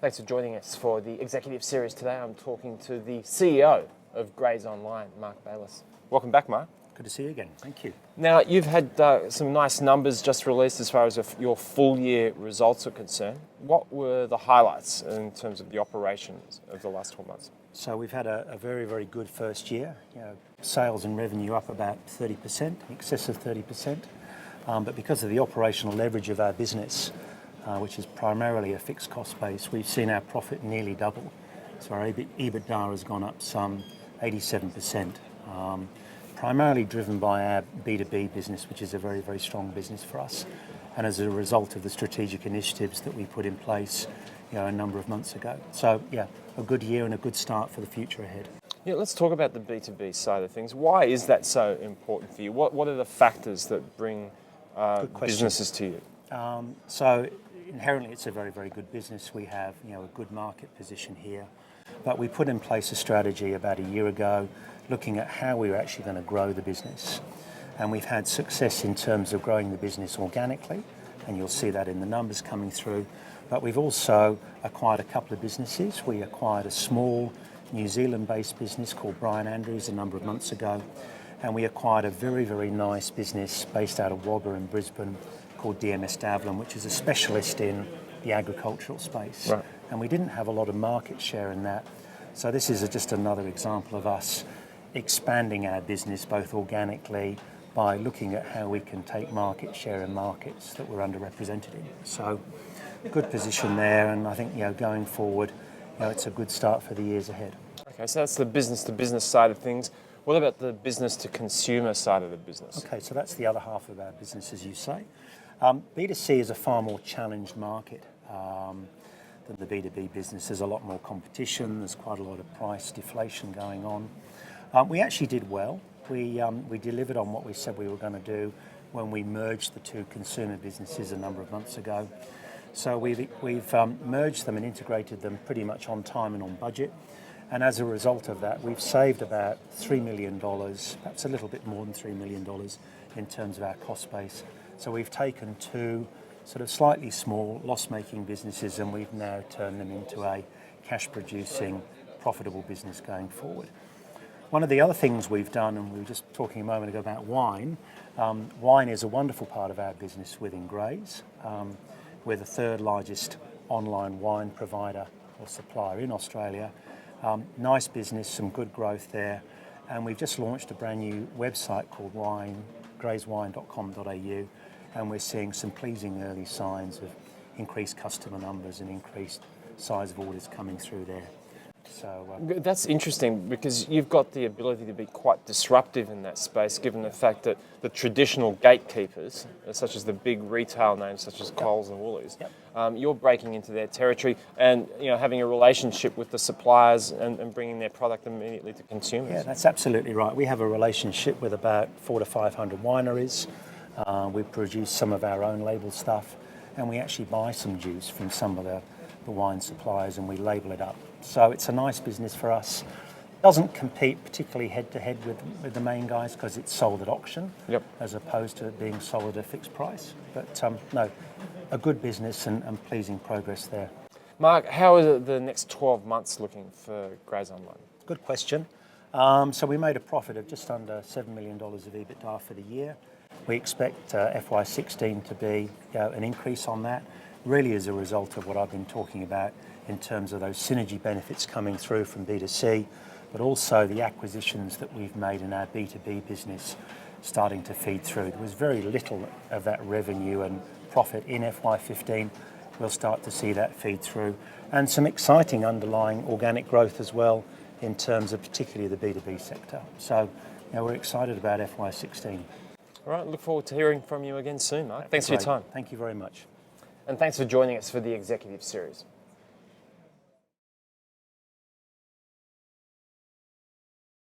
Thanks for joining us for the executive series today. I'm talking to the CEO of Grays Online, Mark Bayliss. Welcome back, Mark. Good to see you again. Thank you. Now, you've had some nice numbers just released as far as your full year results are concerned. What were the highlights in terms of the operations of the last 12 months? So we've had a very, very good first year. Sales and revenue up about 30%, in excess of 30%. But because of the operational leverage of our business, which is primarily a fixed cost base, we've seen our profit nearly double. So our EBITDA has gone up some 87%, primarily driven by our B2B business, which is a very, very strong business for us. And as a result of the strategic initiatives that we put in place a number of months ago. So yeah, a good year and a good start for the future ahead. Yeah, let's talk about the B2B side of things. Why is that so important for you? What are the factors that bring businesses to you? So inherently it's a very, very good business. We have a good market position here. But we put in place a strategy about a year ago looking at how we were actually going to grow the business. And we've had success in terms of growing the business organically, and you'll see that in the numbers coming through. But we've also acquired a couple of businesses. We acquired a small New Zealand-based business called Brian Andrews a number of months ago. And we acquired a very, very nice business based out of Wagga in Brisbane called DMS Davlin, which is a specialist in the agricultural space. Right. And we didn't have a lot of market share in that. So this is just another example of us expanding our business both organically by looking at how we can take market share in markets that we're underrepresented in. So good position there, and I think going forward, it's a good start for the years ahead. Okay, so that's the business to business side of things. What about the business to consumer side of the business? Okay, so that's the other half of our business, as you say. B2C is a far more challenged market than the B2B business. There's a lot more competition. There's quite a lot of price deflation going on. We actually did well. We delivered on what we said we were going to do when we merged the two consumer businesses a number of months ago. So we've merged them and integrated them pretty much on time and on budget. And as a result of that, we've saved about $3 million, perhaps a little bit more than $3 million in terms of our cost base. So we've taken two sort of slightly small loss-making businesses and we've now turned them into a cash-producing, profitable business going forward. One of the other things we've done, and we were just talking a moment ago about wine, wine is a wonderful part of our business within Grays. We're the third largest online wine provider or supplier in Australia. Nice business, some good growth there. And we've just launched a brand new website called grayswine.com.au, and we're seeing some pleasing early signs of increased customer numbers and increased size of orders coming through there. So that's interesting because you've got the ability to be quite disruptive in that space, given the fact that the traditional gatekeepers, such as the big retail names such as Coles and Woolies, you're breaking into their territory and having a relationship with the suppliers and bringing their product immediately to consumers. Yeah, that's absolutely right. We have a relationship with about 400 to 500 wineries. We produce some of our own label stuff, and we actually buy some juice from some of the wine suppliers and we label it up. So it's a nice business for us. Doesn't compete particularly head-to-head with the main guys because it's sold at auction as opposed to it being sold at a fixed price. But no, a good business and pleasing progress there. Mark, how is the next 12 months looking for Grays Online? Good question. So we made a profit of just under $7 million of EBITDA for the year. We expect FY16 to be an increase on that, really as a result of what I've been talking about in terms of those synergy benefits coming through from B2C, but also the acquisitions that we've made in our B2B business starting to feed through. There was very little of that revenue and profit in FY15. We'll start to see that feed through. And some exciting underlying organic growth as well in terms of particularly the B2B sector. So we're excited about FY16. All right, look forward to hearing from you again soon, Mark. Thanks for your time. Thank you very much. And thanks for joining us for the executive series.